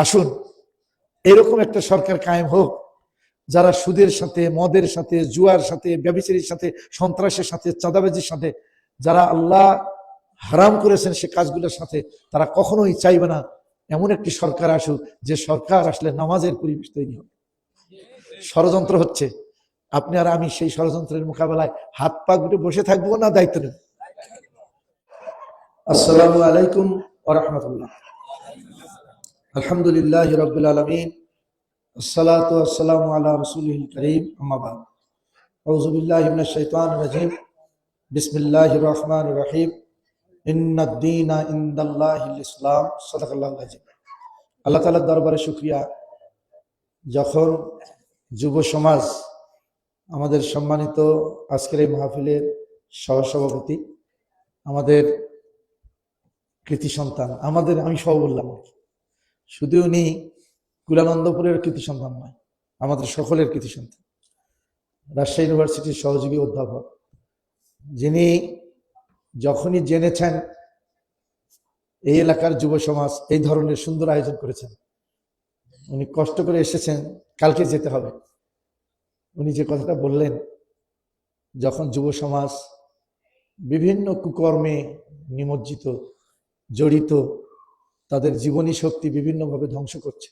আসুন এরকম একটা সরকার কায়েম হোক যারা সুদের সাথে, মদের সাথে, জুয়ার সাথে, ব্যভিচারীর সাথে, সন্ত্রাসের সাথে, চাঁদাবাজির সাথে, যারা আল্লাহ হারাম করেছেন সে কাজগুলোর সাথে তারা কখনোই চাইবে না এমন একটি সরকার আসুক যে সরকার আসলে নামাজের পরিবেশ তৈরি হবে। ষড়যন্ত্র হচ্ছে, আপনি আর আমি সেই ষড়যন্ত্রের মোকাবেলায় হাত পা গুটে বসে থাকবো না দায়িত্ব নেব। আসসালামু আলাইকুম ওয়া রাহমাতুল্লাহ। আলহামদুলিল্লাহি রাব্বিল আলামিন, আসসালাতু ওয়াসসালামু আলা রাসূলিল কারীম, আম্মা বা'দ। আউযু বিল্লাহি মিনাশ শাইতানির রাজীম। বিসমিল্লাহির রহমানির রহিম। ইন্নাদ দীনা ইনদাল্লাহিল ইসলাম। সাদাকাল্লাহুল আযীম। আল্লাহ তাআলার দরবারে শুকরিয়া, যখন যুব সমাজ, আমাদের সম্মানিত আজকের এই মাহফিলের সহসভাপতি, আমাদের কৃতি সন্তান, আমি সহ বললাম, শুধু উনি কুলানন্দপুরের কৃতি সন্তান নয়, আমাদের সকলের কৃতি সন্তান, রাজশাহী ইউনিভার্সিটির সহযোগী অধ্যাপক, যিনি যখনই জেনেছেন এই এলাকার যুব সমাজ এই ধরনের সুন্দর আয়োজন করেছেন, উনি কষ্ট করে এসেছেন, কালকে যেতে হবে। উনি যে কথাটা বললেন, যখন যুব সমাজ বিভিন্ন কুকর্মে নিমজ্জিত, জড়িত, তাদের জীবনী শক্তি বিভিন্নভাবে ধ্বংস করছে,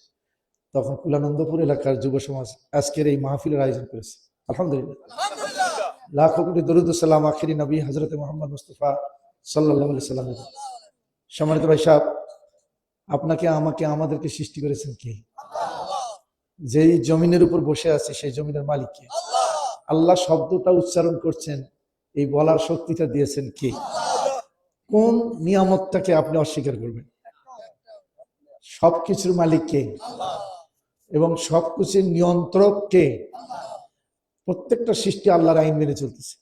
তখন কুলানন্দপুর এলাকার যুব সমাজ আজকের এই মাহফিলের আয়োজন করেছে। আলহামদুলিল্লাহ, লাখো কোটি দরুদ ও সালাম আখিরি নবী হযরত মুহাম্মদ মুস্তাফা সাল্লাল্লাহু আলাইহি সাল্লাম। সম্মানিত ভাই সাহেব, আপনাকে, আমাকে, আমাদেরকে সৃষ্টি করেছেন কে? যেই জমিনের উপর বসে আছে সেই জমিনের মালিক কে? আল্লাহ শব্দটা উচ্চারণ করছেন, এই বলার শক্তিটা দিয়েছেন কে? কোন নিয়ামতটাকে আপনি অস্বীকার করবেন? সবকিছুর মালিক কে এবং সবকিছুর নিয়ন্ত্রক কে? প্রত্যেকটা সৃষ্টি আল্লাহর আইন মেনে চলতেছে।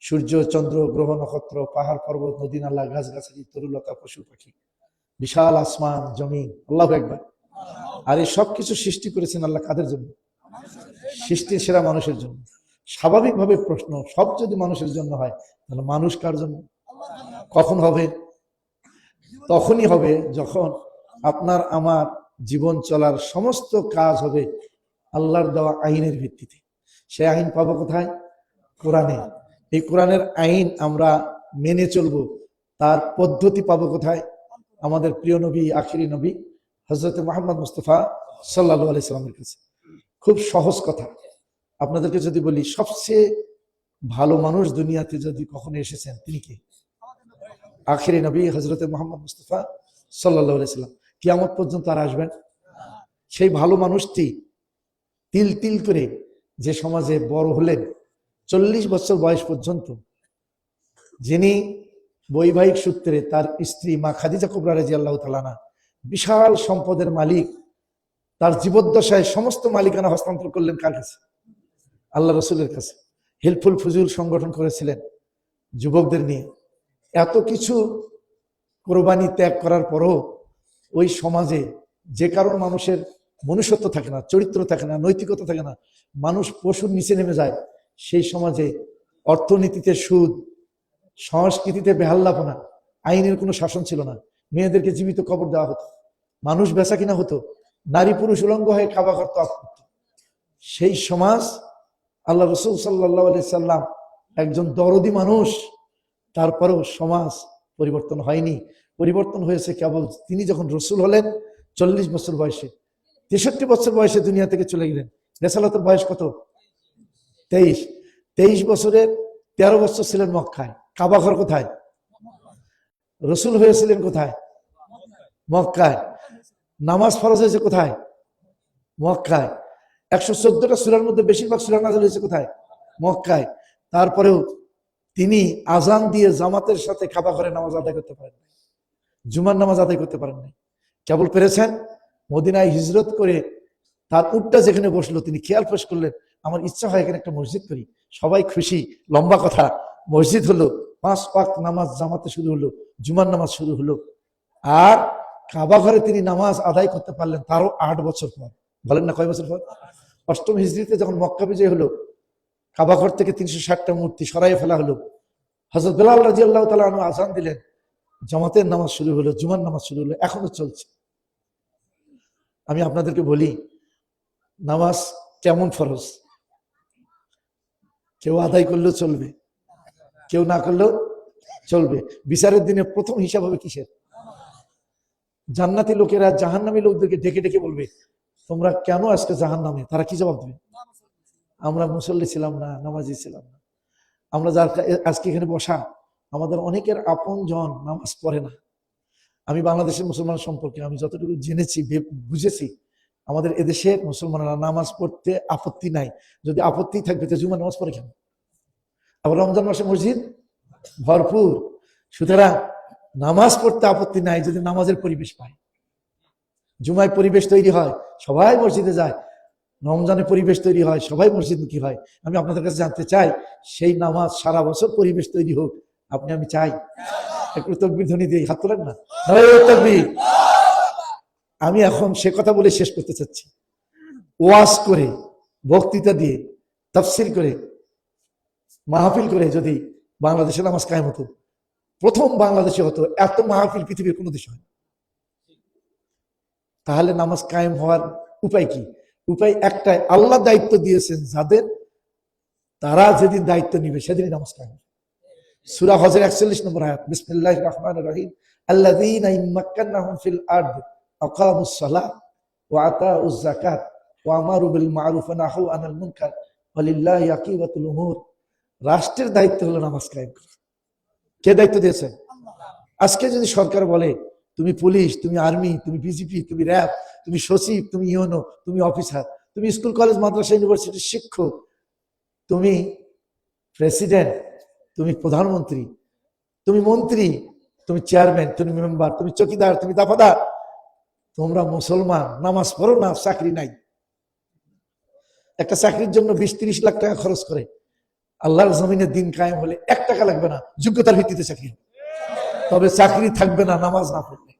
সূর্য, চন্দ্র, গ্রহ, নক্ষত্র, পাহাড়, পর্বত, নদী, নালা, গাছগাছালি, তরুলতা, পশু পাখি, বিশাল আসমান, জমিন, আল্লাহু আকবার। আর এই সবকিছু সৃষ্টি করেছেন আল্লাহ কাদের জন্য? সৃষ্টির সেরা মানুষের জন্য। স্বাভাবিকভাবে প্রশ্ন, সব যদি মানুষের জন্য হয় তাহলে মানুষ কার জন্য? কখন হবে? তখনই হবে যখন আপনার আমার জীবন চলার সমস্ত কাজ হবে আল্লাহর দেওয়া আইনের ভিত্তিতে। সে আইন পাবো কোথায়? কোরআনে। এই কোরআনের আইন আমরা মেনে চলবো, তার পদ্ধতি পাবো কোথায়? আমাদের প্রিয় নবী, আখিরি নবী হযরত মুহাম্মদ মুস্তাফা সাল্লাল্লাহু আলাইহি সাল্লামের কাছে। খুব সহজ কথা আপনাদেরকে যদি বলি, সবচেয়ে ভালো মানুষ দুনিয়াতে যদি কখনো এসেছেন তিনি কে? আখিরি নবী হযরত মুহাম্মদ মুস্তাফা সাল্লাল্লাহু আলাইহি সাল্লাম। কিয়ামত পর্যন্ত আর আসবেন। সেই ভালো মানুষটি তিল তিল করে যে সমাজে বড় হলেন, 40 বছর বয়স পর্যন্ত, যিনি বৈবাহিক সূত্রে তার স্ত্রী মা খাদিজা কুবরা রাদিয়াল্লাহু তাআলা আনহা, বিশাল সম্পদের মালিক, তার জীবদ্দশায় সমস্ত মালিকানা হস্তান্তর করলেন কার কাছে? আল্লাহ রসুলের কাছে। হেল্পফুল ফুজুল সংগঠন করেছিলেন যুবকদের নিয়ে। এত কিছু কোরবানি ত্যাগ করার পরও ওই সমাজে যে কারণ মানুষের মনুষ্যত্ব থাকে না, চরিত্র থাকে না, নৈতিকতা থাকে না, মানুষ পশুর নিচে নেমে যায়, সেই সমাজে অর্থনীতিতে সুদ, সংস্কৃতিতে বেহাল্লাপনা, আইনের কোনো শাসন ছিল না, মেয়েদেরকে জীবিত কবর দেওয়া হতো, মানুষ বেচা কিনা হতো, নারী পুরুষ উলঙ্গ হয়ে খাওয়া করত। সেই সমাজ আল্লাহ রসুল সাল্লাল্লাহু আলাইহি সাল্লাম একজন দরদি মানুষ, তারপরেও সমাজ পরিবর্তন হয়নি। পরিবর্তন হয়েছে কেবল তিনি যখন রসুল হলেন 40 বছর বয়সে, 63 বছর বয়সে দুনিয়া থেকে চলে গেলেন। রেসালাতের বয়স কত? 23 বছরের 13 বছর ছিলেন মক্কায়। কাবা ঘর কোথায়? রসুল হয়েছিলেন কোথায়? মক্কায়। নামাজ ফরজ হয়েছে কোথায়? মক্কায়। 114টা সূরার মধ্যে বেশিরভাগ সূরা নাযিল হয়েছে কোথায়? মক্কায়। তারপরেও তিনি আজান দিয়ে জামাতের সাথে কাবা ঘরে নামাজ আদায় করতে পারেন নাই, জুমার নামাজ আদায় করতে পারেন নাই। কেবল পেরেছেন মদিনায় হিজরত করে তার উটটা যেখানে বসলো, তিনি খেয়াল পেশ করলেন, আমার ইচ্ছা হয় এখানে একটা মসজিদ করি। সবাই খুশি, লম্বা কথা, মসজিদ হলো, 5 ওয়াক্ত নামাজ জামাতে শুরু হলো, জুমার নামাজ শুরু হলো। আর কাবা ঘরে তিনি নামাজ আদায় করতে পারলেন তারও 8 বছর পর। বলেন না কয় বছর পর? 8ম হিজরিতে যখন মক্কা বিজয় হলো, কাবা ঘর থেকে 360টা মূর্তি সরাইয়ে ফেলা হলো, হযরত বেলাল রাদিয়াল্লাহু তাআলা আনহু আযান দিলেন, জামাতের নামাজ শুরু হলো, জুমার নামাজ শুরু হলো, এখনো চলছে। আমি আপনাদেরকে বলি, নামাজ কেমন ফরজ? কেউ আদায় করলেও চলবে, কেউ না করলেও চলবে। বিচারের দিনে প্রথম হিসাব হবে কিসের? জান্নাতি লোকেরা জাহান্নামী লোকদেরকে ডেকে ডেকে বলবে, তোমরা কেন আজকে জাহান্নামে? তারা কি জবাব দেবে? আমরা মুসল্লি ছিলাম না, নামাজি ছিলাম না। আমরা যার আজকে এখানে বসা, আমাদের অনেকের আপন জন নামাজ পড়ে না। আমি বাংলাদেশের মুসলমান সম্পর্কে আমি যতটুকু জেনেছি, বুঝেছি, আমাদের এদেশের মুসলমানরা নামাজ পড়তে আপত্তি নাই। যদি আপত্তি থাকবে তো জুমা নামাজ পড়ে কেন? আবার রমজান মাসে মসজিদ ভরপুর। সুতরাং নামাজ পড়তে আপত্তি নাই যদি নামাজের পরিবেশ পায়। জুমায় পরিবেশ তৈরি হয়, সবাই মসজিদে যায়। রমজানে পরিবেশ তৈরি হয়, সবাই মসজিদমুখী হয়। আমি আপনাদের কাছে জানতে চাই, সেই নামাজ সারা বছর পরিবেশ তৈরি হোক, আপনি আমি চাই? একটু তাকবীর ধ্বনি দিয়ে হাত তোলেন না। তাকবীর। আমি এখন সে কথা বলে শেষ করতে চাচ্ছি। ওয়াজ করে, বক্তৃতা দিয়ে, তাফসীর করে, মাহফিল করে যদি বাংলাদেশে নামাজ কায়েম হতো, প্রথম বাংলাদেশে হতো, এত মাহফিল পৃথিবীর কোনো দেশে হয়। তাহলে নামাজ কায়েম হওয়ার উপায় কি? উপায় একটাই, আল্লাহ দায়িত্ব দিয়েছেন যাদের, তারা যেদিন দায়িত্ব নিবে সেদিনই নামাজ কায়েম। সূরা হজের 41 নম্বর আয়াত, বিসমিল্লাহির রহমানির রহিম, আল্লাযীনা ইম্মাক্কানাহুম ফিল আরদ আকামুস সালাত ওয়া আতাউয যাকাত ওয়া আমারু বিল মা'রুফ ওয়া নাহাউ আনিল মুনকার ওয়ালিল্লাহি আকিবাতুল উমুর। রাষ্ট্রের দায়িত্ব হলো নামাজ কায়েম করা। কে দায়িত্ব দিয়েছে? আজকে যদি সরকার বলে, তুমি পুলিশ, তুমি আর্মি, তুমি বিজিপি, তুমি র্যাব, তুমি সচিব, তুমি ইউনো, তুমি অফিসার, তুমি স্কুল কলেজ মাদ্রাসা ইউনিভার্সিটির শিক্ষক, তুমি প্রেসিডেন্ট, তুমি প্রধানমন্ত্রী, তুমি মন্ত্রী, তুমি চেয়ারম্যান, তুমি মেম্বার, তুমি চকিদার, তুমি দাফাদার, তোমরা মুসলমান, নামাজ পড়ো না, চাকরি নাই। একটা চাকরির জন্য 20-30 লাখ টাকা খরচ করে। আল্লাহর জমিনে দিন কায়েম হলে 1 টাকা লাগবে না, যোগ্যতার ভিত্তিতে চাকরি। তবে চাকরি থাকবে না নামাজ না পড়লে।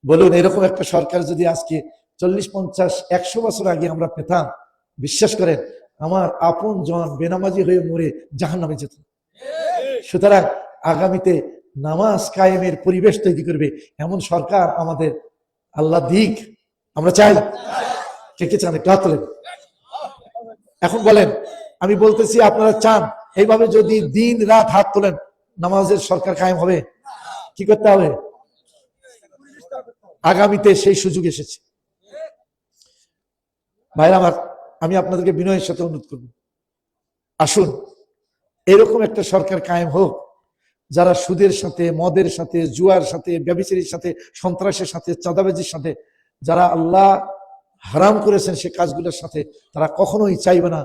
বলুন, এরকম একটা সরকার যদি আজকে 40-50-100 বছর আগে আমরা পেতাম, বিশ্বাস করেন আমার আপন জন বেনামাজি হয়ে মরে জাহান্নামে যেত। সুতরাং আগামীতে নামাজ কায়েমের পরিবেশ তৈরি করবে এমন সরকার আমাদের আল্লাহ দিক। আমরা চাই? কে কে চান? একটু হাত তোলেন। এখন বলেন, আমি বলতেছি আপনারা চান? এইভাবে যদি দিন রাত হাত তোলেন, নামাজের সরকার কায়েম হবে? কি করতে হবে? আগামীতে সেই সুযোগ এসেছে। ভাইরা আমার, আমি আপনাদেরকে বিনয়ের সাথে অনুরোধ করব, আসুন এরকম একটা সরকার কায়েম হোক যারা সুদের সাথে, মদের সাথে, জুয়ার সাথে, ব্যভিচারীর সাথে, সন্ত্রাসের সাথে, চাঁদাবাজির সাথে, যারা আল্লাহ হারাম করেছেন সে কাজগুলোর সাথে তারা কখনোই চাইবে না।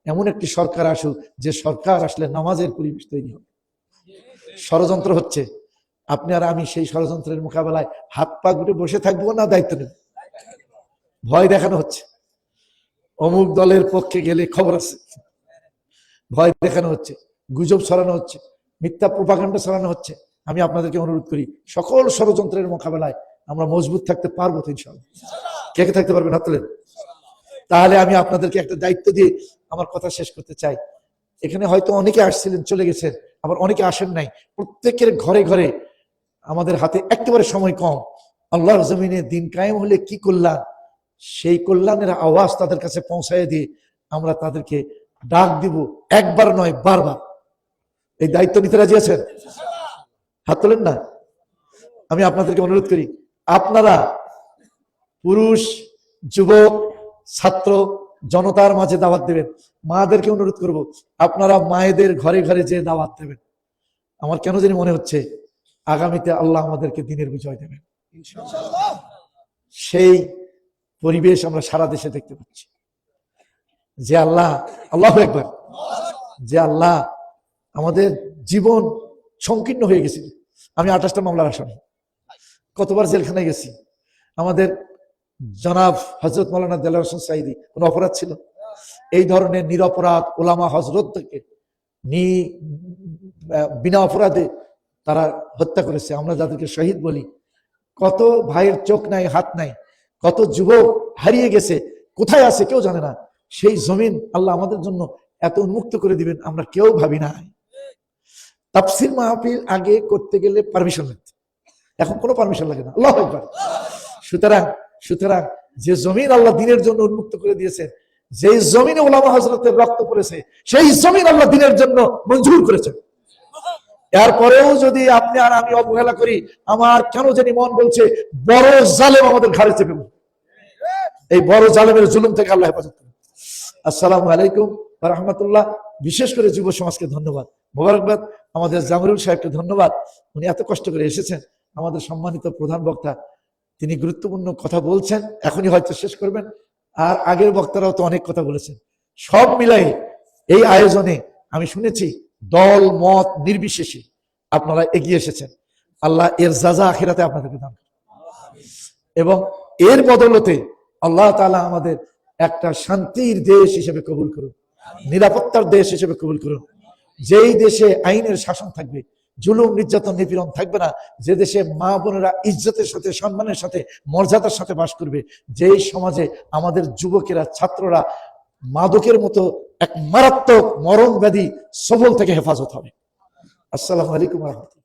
এমন একটি সরকার আসুক যে সরকার আসলে নামাজের পরিবেশ তৈরি হবে। ষড়যন্ত্র হচ্ছে, আপনি আর আমি সেই ষড়যন্ত্রের মোকাবেলায় হাত পা গুটে বসে থাকবো না, দায়িত্ব নেব। ভয় দেখানো হচ্ছে, অমুক দলের পক্ষে গেলে খবর আছে, ভয় দেখানো হচ্ছে, গুজব ছড়ানো হচ্ছে, মিথ্যা প্রোপাগান্ডা ছড়ানো হচ্ছে। আমি আপনাদেরকে অনুরোধ করি, সকল ষড়যন্ত্রের মোকাবেলায় আমরা মজবুত থাকতে পারবো তো ইনশাআল্লাহ? কে কে থাকতে পারবেন? হাত তোলেন। তাহলে আমি আপনাদেরকে একটা দায়িত্ব দিয়ে আমার কথা শেষ করতে চাই। এখানে হয়তো অনেকে আসছিলেন, চলে গেছেন, আবার অনেকে আসেন নাই। প্রত্যেকের ঘরে ঘরে আমাদের হাতে একেবারে সময় কম। আল্লাহর জমিনে দিন কায়েম হলে কি কল্যাণ, সেই কল্যাণের আওয়াজ তাদের কাছে পৌঁছায় দিয়ে আমরা তাদেরকে ডাক দিব, একবার নয় বারবার। এই দায়িত্ব নিতে রাজি আছেন? হাত তোলেন না। আমি আপনাদেরকে অনুরোধ করি, আপনারা পুরুষ, যুবক, ছাত্র, জনতার মাঝে দাওয়াত দেবেন। মাদেরকে অনুরোধ করব, আপনারা মায়েদের ঘরে ঘরে যে দাওয়াত দেবেন। আমার কেন জানি মনে হচ্ছে আগামীতে আল্লাহ আমাদেরকে দিনের বিজয় দেবেন ইনশাআল্লাহ। সেই পরিবেশ আমরা সারা দেশে দেখতে পাচ্ছি। যে আল্লাহ, আল্লাহু আকবার, যে আল্লাহ আমাদের জীবন সংকীর্ণ হয়ে গেছে। আমি 28টা মামলার আসামি, কতবার জেলখানায় গেছি। আমাদের জনাব হযরত মাওলানা দেলোয়ার হোসেন সাঈদী কোনো অপরাধ ছিল? এই ধরনের নিরপরাধ ওলামা হযরত থেকে বিনা অপরাধে তারা হত্যা করেছে। আমরা যাদেরকে শহীদ বলি, কত ভাইয়ের চোখ নাই, হাত নাই, কত যুবক হারিয়ে গেছে, কোথায় আছে কেউ জানে না। সেই জমিন আল্লাহ আমাদের জন্য এত উন্মুক্ত করে দিবেন আমরা কেউ ভাবি নাই। তাফসীর মাহফিল আগে করতে গেলে পারমিশন লাগতো, এখন কোনো পারমিশন লাগে না। আল্লাহু আকবার। সুতরাং সুতরাং যে জমিন আল্লাহ দিনের জন্য উন্মুক্ত করে দিয়েছেন, যেই জমিনে ওলামা হযরতের রক্ত পড়েছে, সেই জমিন আল্লাহ দিনের জন্য মঞ্জুর করেছেন। এরপরেও যদি আপনি আর আমি অবহেলা করি, আমার কেন জানি মন বলছে বড় জালেম আমাদের ঘাড়ে চেপে বসবে। এই বড় জালেমের জুলুম থেকে আল্লাহ হেফাজত করুন। আসসালামু আলাইকুম ওয়া রাহমাতুল্লাহ। বিশেষ করে যুব সমাজকে ধন্যবাদ, মোবারকবাদ। আমাদের জামরুল সাহেবকে ধন্যবাদ, উনি এত কষ্ট করে এসেছেন। আমাদের সম্মানিত প্রধান বক্তা, তিনি গুরুত্বপূর্ণ কথা বলছেন, এখনই হয়তো শেষ করবেন। আর আগের বক্তারাও তো অনেক কথা বলেছেন। সব মিলাই এই আয়োজনে আমি শুনেছি দল মত নির্বিশেষে আপনারা এগিয়ে এসেছেন। আল্লাহ এর জাযা আখিরাতে আপনাদেরকে দান করুন, এবং এর বদলতে আল্লাহ তাআলা আমাদের একটা শান্তির দেশ হিসেবে কবুল করুন, নিরাপত্তার দেশ হিসেবে কবুল করুন। যেই দেশে আইনের শাসন থাকবে, জুলুম নির্যাতন নিপীড়ন থাকবে না, যে দেশে মা বোনেরা ইজ্জতের সাথে, সম্মানের সাথে, মর্যাদার সাথে বাস করবে, যেই সমাজে আমাদের যুবকেরা, ছাত্ররা মাদকের মতো এক মারাত্মক মরণ ব্যাধি সবল থেকে হেফাজত হবে। আসসালামু আলাইকুম ওয়া রাহমাতুল্লাহ।